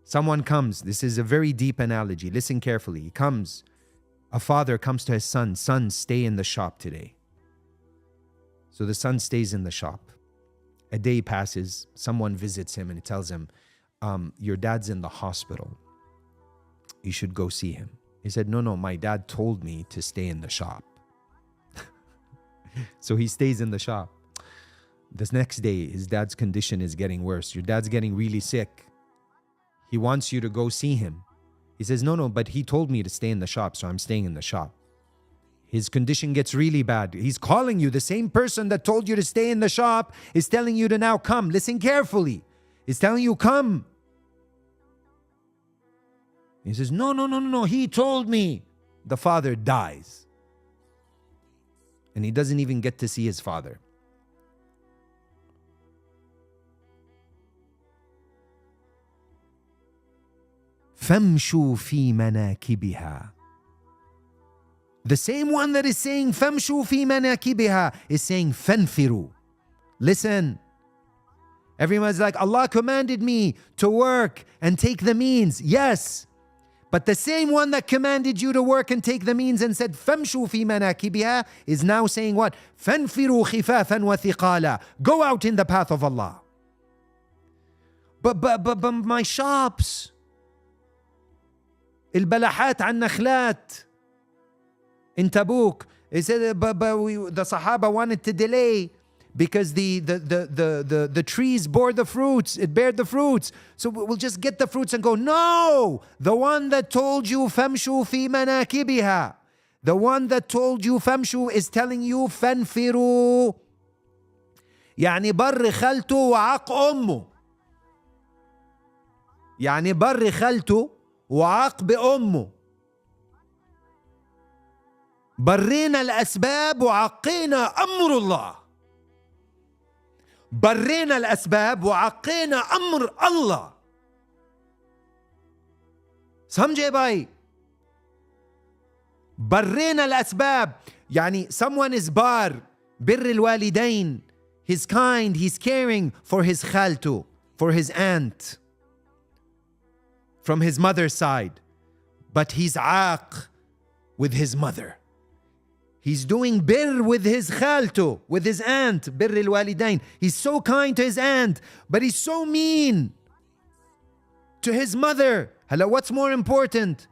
Someone comes, this is a very deep analogy, listen carefully. He comes, a father comes to his son, son, stay in the shop today. So the son stays in the shop. A day passes, someone visits him and tells him, your dad's in the hospital. You should go see him. He said, no, my dad told me to stay in the shop. So he stays in the shop. This next day, his dad's condition is getting worse. Your dad's getting really sick. He wants you to go see him. He says, no, but he told me to stay in the shop, so I'm staying in the shop. His condition gets really bad. He's calling you. The same person that told you to stay in the shop is telling you to now come. Listen carefully. He's telling you, come. He says, no, he told me. The father dies. And he doesn't even get to see his father. فَامْشُوا فِي مَنَاكِبِهَا. The same one that is saying فَامْشُوا فِي مَنَاكِبِهَا is saying فَانْفِرُوا. Listen. Everyone's like, Allah commanded me to work and take the means. Yes. But the same one that commanded you to work and take the means and said فَامْشُوا فِي مَنَاكِبِهَا is now saying what? فَانْفِرُوا خِفَافًا وَثِقَالًا. Go out in the path of Allah. But my shops, البلحات عن نخلات in Tabuk. He said, the Sahaba wanted to delay because the trees bore the fruits. It bared the fruits. So we'll just get the fruits and go. No! The one that told you فَامْشُوا فِي مَنَاكِبِهَا. The one that told you فَامْشُوا is telling you فَانْفِرُوا. يعني بر خالته وعق أمه. يعني بر خالته وعق بأمه. برينا الأسباب وعقينا أمر الله. برينا الأسباب وعقينا أمر الله. समझे भाई? برينا الأسباب يعني someone is bar, بر الوالدين. He's kind, he's caring for his خالته, for his aunt, from his mother's side. But he's عاق with his mother. He's doing bir with his khalto, with his aunt, bir al-walidain. He's so kind to his aunt, but he's so mean to his mother. Hello, what's more important?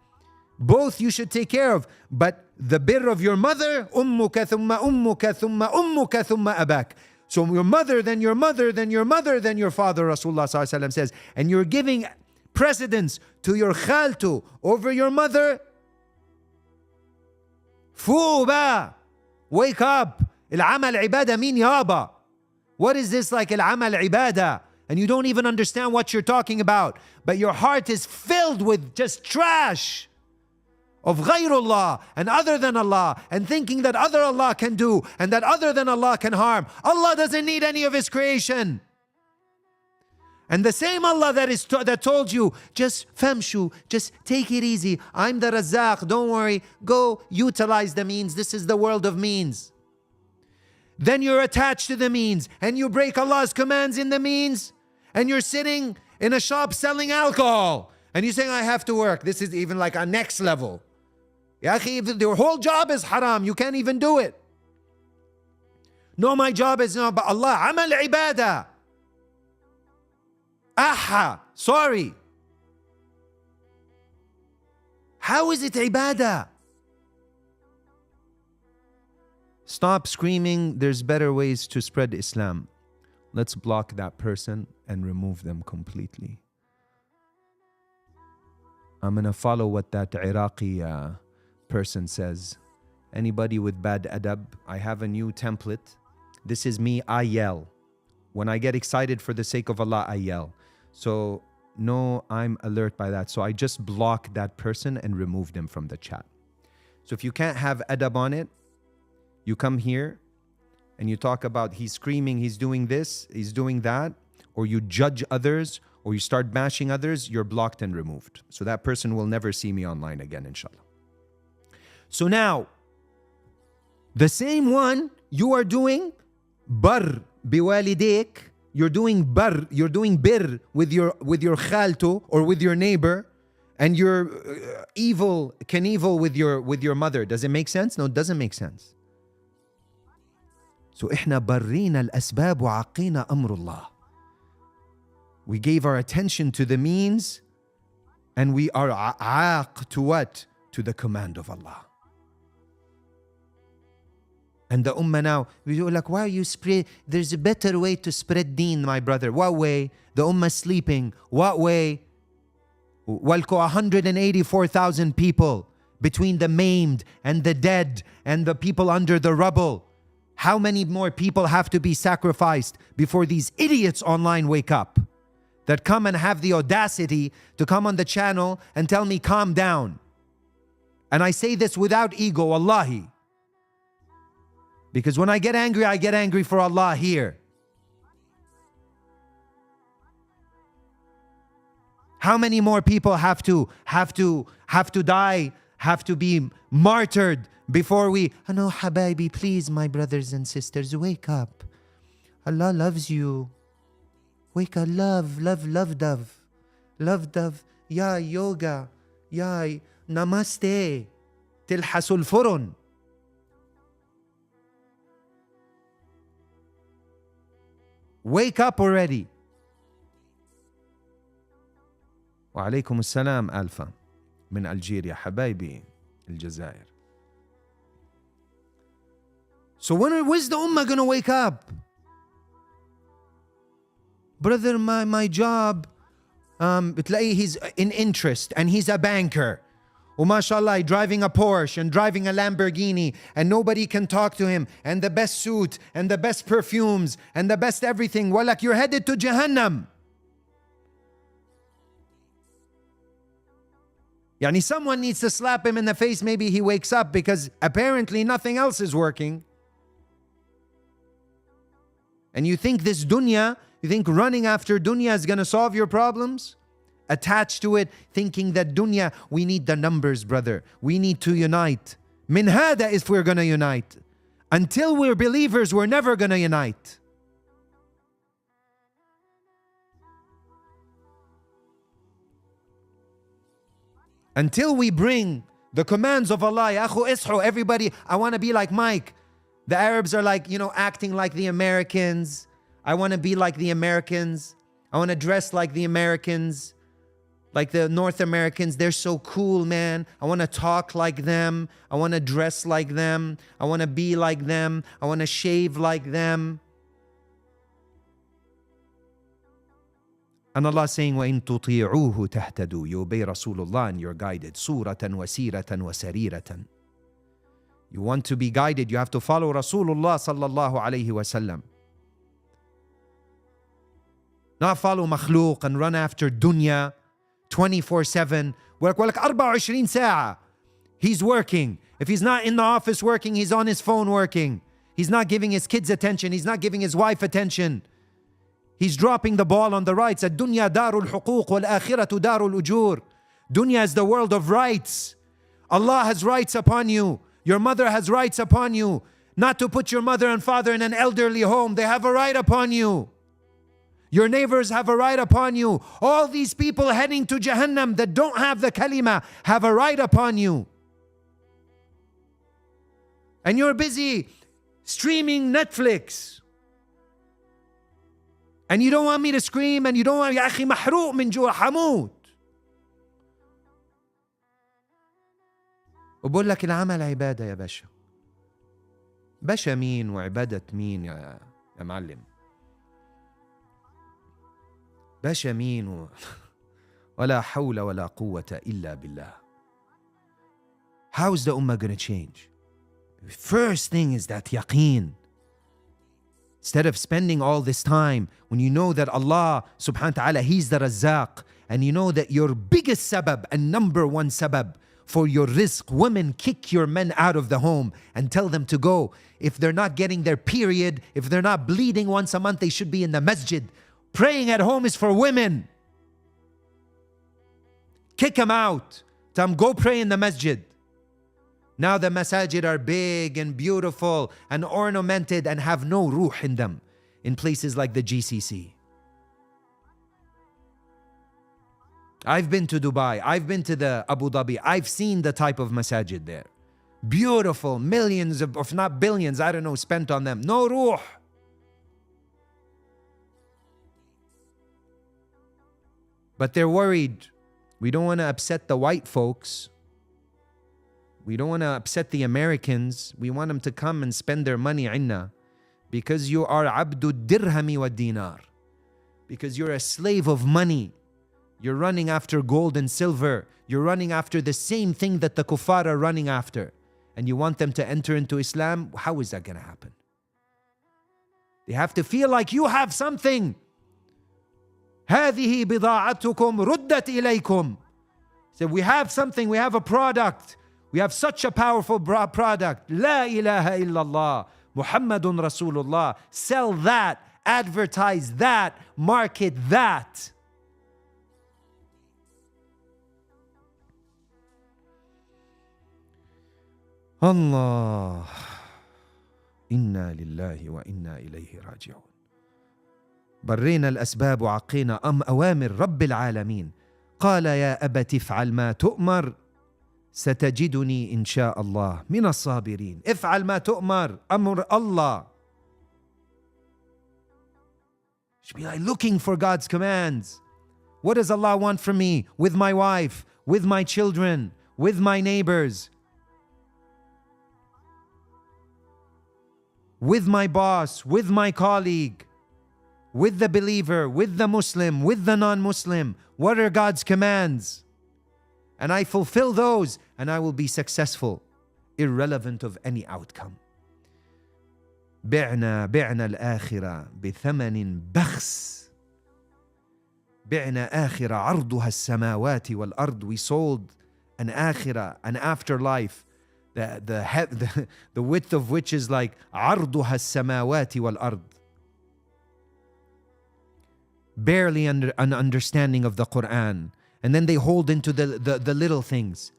Both you should take care of, but the bir of your mother, ummuka thumma ummuka thumma ummuka thumma abak. So your mother, then your mother, then your mother, then your father, Rasulullah sallallahu alaihi wasallam says, and you're giving precedence to your khalto over your mother. فوبا, wake up. العمل عبادة مين يابا? What is this like العمل عبادة? And you don't even understand what you're talking about. But your heart is filled with just trash of ghayrullah and other than Allah, and thinking that other Allah can do and that other than Allah can harm. Allah doesn't need any of His creation. And the same Allah that told you, just famshu, just take it easy. I'm the Razzaq, don't worry. Go utilize the means. This is the world of means. Then you're attached to the means and you break Allah's commands in the means, and you're sitting in a shop selling alcohol and you're saying, I have to work. This is even like a next level. Ya akhi, your whole job is haram. You can't even do it. No, my job is not, but Allah, amal ibadah. Sorry. How is it ibadah? Stop screaming, there's better ways to spread Islam. Let's block that person and remove them completely. I'm going to follow what that Iraqi person says. Anybody with bad adab, I have a new template. This is me, I yell. When I get excited for the sake of Allah, I yell. So, no, I'm alert by that. So I just block that person and remove them from the chat. So if you can't have adab on it, you come here and you talk about he's screaming, he's doing this, he's doing that, or you judge others, or you start bashing others, you're blocked and removed. So that person will never see me online again, inshallah. So now, the same one you are doing, bar biwalidek, you're doing bir with your khalto or with your neighbor, and you're Knievel with your mother. Does it make sense? No, it doesn't make sense. So إحنا برينا الأسباب وعقينا أمر الله. We gave our attention to the means, and we are aaq to what? To the command of Allah. And the ummah now, we do like, why are you spread? There's a better way to spread deen, my brother. What way? The ummah sleeping. What way? Walko 184,000 people between the maimed and the dead and the people under the rubble. How many more people have to be sacrificed before these idiots online wake up? That come and have the audacity to come on the channel and tell me calm down. And I say this without ego, wallahi. Because when I get angry for Allah here. How many more people have to die, have to be martyred before we, no, habibi, please, my brothers and sisters, wake up. Allah loves you. Wake up, love, dove. Ya yoga, ya namaste, tilhasul furun. Wake up already. وعليكم السلام ألفا من ألجيريا حبايبي الجزائر. So when's the ummah gonna wake up? Brother, my job, بتلاقيه he's in interest and he's a banker. وماشاءالله driving a Porsche and driving a Lamborghini, and nobody can talk to him, and the best suit and the best perfumes and the best everything. Well, like you're headed to Jahannam. Yani someone needs to slap him in the face. Maybe he wakes up, because apparently nothing else is working. And you think this dunya, you think running after dunya is going to solve your problems? Attached to it, thinking that dunya, we need the numbers, brother. We need to unite. Min hada, if we're going to unite. Until we're believers, we're never going to unite. Until we bring the commands of Allah, ya akhu ishu, everybody, I want to be like Mike. The Arabs are like, acting like the Americans. I want to be like the Americans. I want to dress like the Americans. Like the North Americans, they're so cool, man. I want to talk like them. I want to dress like them. I want to be like them. I want to shave like them. And Allah saying, وَإِن تُطِيعُوهُ تَهْتَدُوا. You obey Rasulullah and you're guided. سُورَةً وَسِيرَةً وَسَرِيرَةً. You want to be guided, you have to follow Rasulullah sallallahu alayhi wa sallam. Not follow makhluk and run after dunya 24/7. Like 24 ساعة. He's working. If he's not in the office working, he's on his phone working. He's not giving his kids attention. He's not giving his wife attention. He's dropping the ball on the rights. الدنيا دار الحقوق والآخرة دار الأجور. Dunya is the world of rights. Allah has rights upon you. Your mother has rights upon you. Not to put your mother and father in an elderly home. They have a right upon you. Your neighbors have a right upon you. All these people heading to Jahannam that don't have the kalima have a right upon you. And you're busy streaming Netflix. And you don't want me to scream, and you don't want, يا أخي محروق من جوا حموت. وبقول لك العمل عبادة يا باشا. باشا مين وعبادة مين يا معلم؟ باشا مين ولا حول ولا قوة إلا بالله. How is the ummah going to change? First thing is that yaqeen. Instead of spending all this time, when you know that Allah subhanahu wa ta'ala, He's the Razzaq, and you know that your biggest sabab and number one sabab for your rizq, women kick your men out of the home and tell them to go. If they're not getting their period, if they're not bleeding once a month, they should be in the masjid. Praying at home is for women. Kick them out. Tell them, go pray in the masjid. Now the masajid are big and beautiful and ornamented and have no ruh in them. in places like the GCC. I've been to Dubai. I've been to the Abu Dhabi. I've seen the type of masajid there. Beautiful, millions of, if not billions, I don't know, spent on them. No ruh. But they're worried. We don't want to upset the white folks. We don't want to upset the Americans. We want them to come and spend their money inna. Because you are abdu dirhami wa dinar. Because you're a slave of money. You're running after gold and silver. You're running after the same thing that the kuffar are running after. And you want them to enter into Islam. How is that going to happen? They have to feel like you have something. هذه بضاعتكم ردت إليكم. So we have something, we have a product. We have such a powerful product. لا إله إلا الله. Muhammadun Rasulullah. Sell that, advertise that, market that. Allah. Inna lillahi wa inna ilayhi raji'un. برينا الأسباب وعقينا أوامر رب العالمين. قال يا أبت افعل ما تؤمر ستجدني إن شاء الله من الصابرين. افعل ما تؤمر. أمر الله. Should be like looking for God's commands. What does Allah want from me? With my wife, with my children, with my neighbors, with my boss, with my colleague, with the believer, with the Muslim, with the non-Muslim. What are God's commands? And I fulfill those and I will be successful, irrelevant of any outcome. بعنا الآخرة بثمن بخس. بعنا آخرة عرضها السماوات والأرض. We sold an akhirah, an afterlife, the width of which is like عرضها السماوات والأرض. Barely an understanding of the Quran. And then they hold into the little things.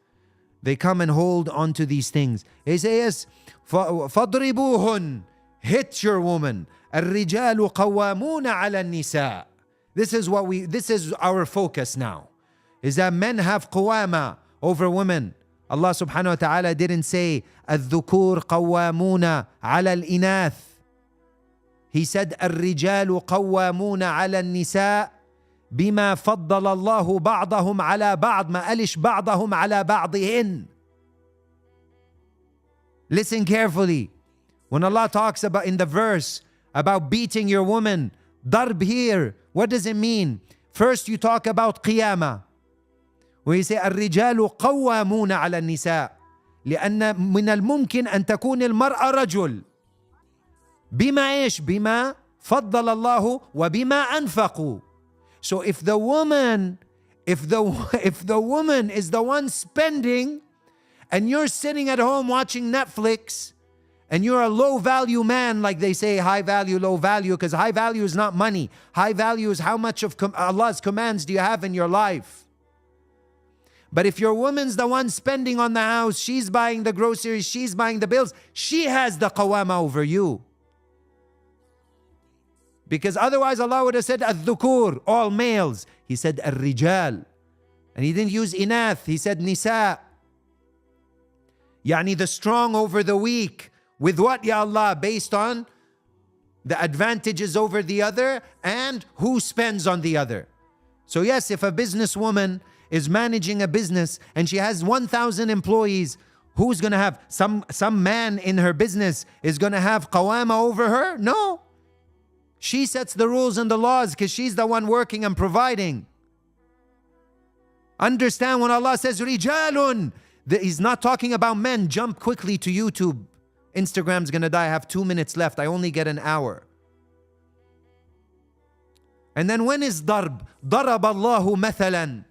They come and hold onto these things. He says, فَاضْرِبُوهُنْ. Hit your woman. الرِّجَالُ قَوَّامُونَ عَلَى النِّسَاءِ. This is our focus now. Is that men have qawama over women. Allah subhanahu wa ta'ala didn't say الذُّكُورُ قَوَّامُونَ عَلَى الْإِنَاثِ. He said الرجال قوامون على النساء بما فضل الله بعضهم على بعض. ما قالش بعضهم على بعضهن. Listen carefully. When Allah talks about in the verse about beating your woman, ضرب here, what does it mean? First you talk about قيامة. Where you say الرجال قوامون على النساء لأن من الممكن أن تكون المرأة رجل. بما إيش؟ بما فضل الله وبما أنفقوا. So if the woman is the one spending and you're sitting at home watching Netflix and you're a low value man, like they say, high value, low value, because high value is not money. High value is how much of Allah's commands do you have in your life. But if your woman's the one spending on the house, she's buying the groceries, she's buying the bills, she has the qawama over you. Because otherwise Allah would have said al-dhukur, all males. He said al-rijal. And he didn't use inath, he said nisa. Yani the strong over the weak. With what, ya Allah? Based on the advantages over the other and who spends on the other. So yes, if a businesswoman is managing a business and she has 1,000 employees, who's going to have, some man in her business is going to have qawama over her? No. She sets the rules and the laws because she's the one working and providing. Understand when Allah says rijalun, He's not talking about men. Jump quickly to YouTube. Instagram's gonna die. I have 2 minutes left. I only get an hour. And then when is darb? ضرب الله مثلا.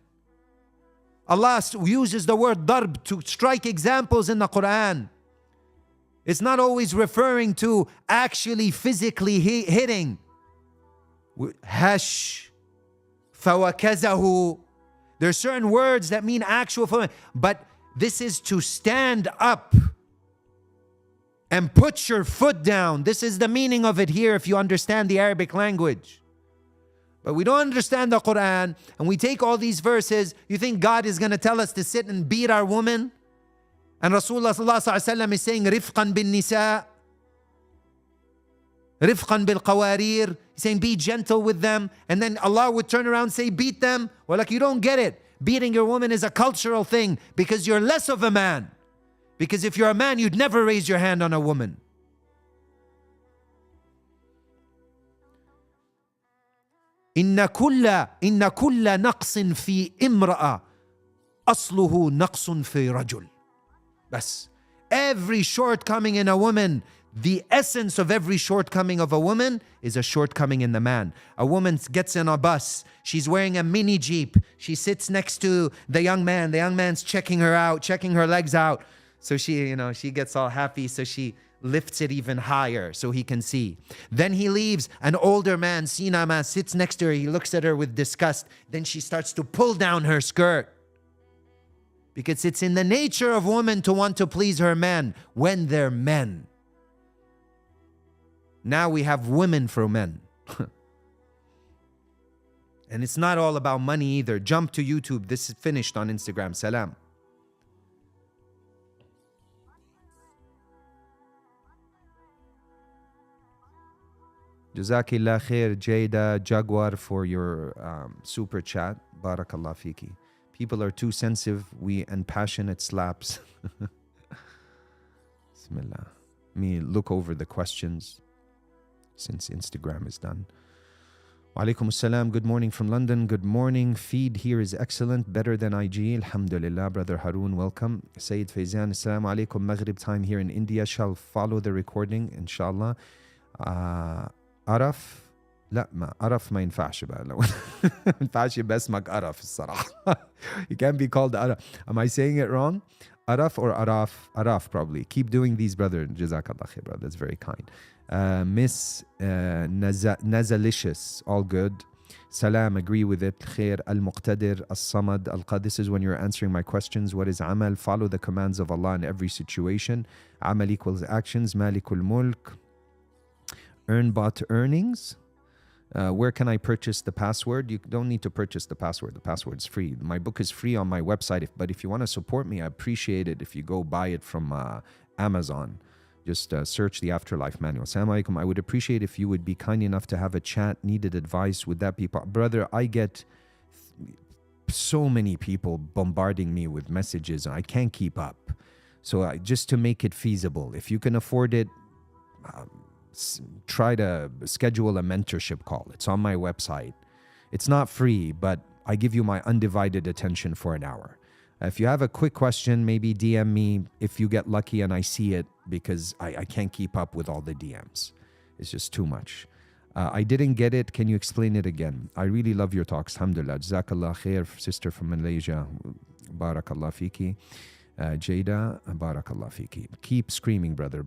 Allah uses the word darb to strike examples in the Quran. It's not always referring to actually physically hitting. Hash, fawakazahu. There are certain words that mean actual, but this is to stand up and put your foot down. This is the meaning of it here if you understand the Arabic language. But we don't understand the Quran, and we take all these verses. You think God is going to tell us to sit and beat our woman? And Rasulullah is saying, Rifqan bin nisa, Rifqan bil qawarir. He's saying, be gentle with them. And then Allah would turn around and say, beat them. Well, like, you don't get it. Beating your woman is a cultural thing because you're less of a man. Because if you're a man, you'd never raise your hand on a woman. إن كل نقص في امرأة أصله نقص في رجل. Bas. Every shortcoming in a woman, the essence of every shortcoming of a woman is a shortcoming in the man. A woman gets in a bus. She's wearing a mini Jeep. She sits next to the young man. The young man's checking her out, checking her legs out. So she gets all happy. So she lifts it even higher so he can see. Then he leaves. An older man, Sinama, sits next to her. He looks at her with disgust. Then she starts to pull down her skirt. Because it's in the nature of women to want to please her man when they're men. Now we have women for men. And it's not all about money either. Jump to YouTube. This is finished on Instagram. Salam. Jazakillah khair, Jada Jaguar, for your super chat. Barakallah fiki. People are too sensitive and passionate slaps. Bismillah. Me look over the questions since Instagram is done. Wa alaikum assalam. Good morning from London. Good morning. Feed here is excellent. Better than IG. Alhamdulillah. Brother Harun, welcome. Sayyid Faizan, assalamu alaikum. Maghrib time here in India. Shall follow the recording, inshallah. Araf. لا ما عرف ما ينفعش بقى لو ما ينفعش يبقى اسمك عرف الصراحة. You can't be called Araf. Am I saying it wrong? Araf or Araf? Araf probably. Keep doing these, brother. Jazakallah khair, brother. That's very kind. Miss Nazalicious, all good. Salam, agree with it. Khair, Al-Muqtadir, As-Samad, Al-Qad. This is when you're answering my questions. What is Amal? Follow the commands of Allah in every situation. Amal equals actions. Malikul Mulk. Earn bot earnings. Where can I purchase the password? You don't need to purchase the password. The password's free. My book is free on my website. But if you want to support me, I appreciate it if you go buy it from Amazon. Just search the Afterlife Manual. Assalamu alaikum. I would appreciate if you would be kind enough to have a chat. Needed advice. Would that be brother? I get so many people bombarding me with messages. I can't keep up. So just to make it feasible, if you can afford it, try to schedule a mentorship call. It's on my website. It's not free, but I give you my undivided attention for an hour. If you have a quick question, maybe DM me if you get lucky and I see it, because I can't keep up with all the DMs. It's just too much. I didn't get it. Can you explain it again? I really love your talks. Alhamdulillah. Jazakallah khair, sister from Malaysia. Barakallah fiki. Jada, barakallah fiki. Keep screaming, brother.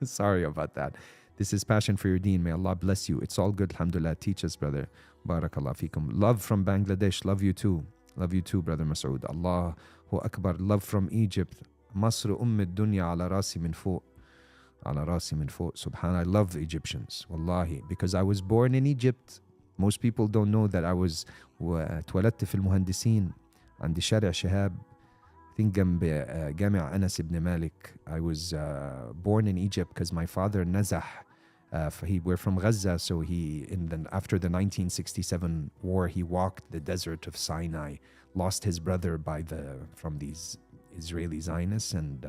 Sorry about that. This is passion for your deen. May Allah bless you. It's all good. Alhamdulillah. Teach us, brother. Barakallah fikum. Love from Bangladesh. Love you too. Love you too, brother Masood. Allahu Akbar. Love from Egypt. Masr dunya ala rasi min fuq. Ala rasi min fuq. Subhanallah. I love the Egyptians. Wallahi. Because I was born in Egypt. Most people don't know that I was اتولدت في المهندسين عند شارع شهاب. I think جامع أنس ibn Malik. I was born in Egypt because my father Nazah, we're from Gaza, so after the 1967 war, he walked the desert of Sinai, lost his brother from these Israeli Zionists, and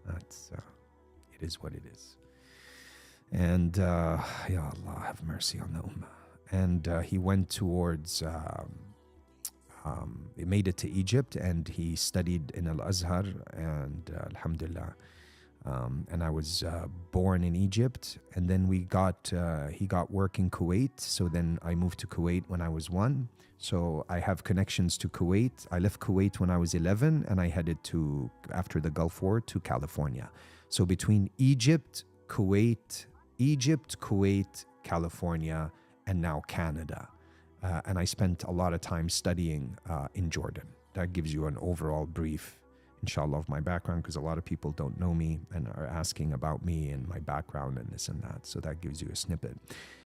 it is what it is. And Ya Allah, have mercy on the Ummah. And he went towards. He made it to Egypt, and he studied in Al-Azhar, and Alhamdulillah. And I was born in Egypt, and then he got work in Kuwait. So then I moved to Kuwait when I was 1. So I have connections to Kuwait. I left Kuwait when I was 11, and I headed after the Gulf War, to California. So between Egypt, Kuwait, California, and now Canada. And I spent a lot of time studying in Jordan. That gives you an overall brief. inshallah, of my background, because a lot of people don't know me and are asking about me and my background and this and that. So that gives you a snippet.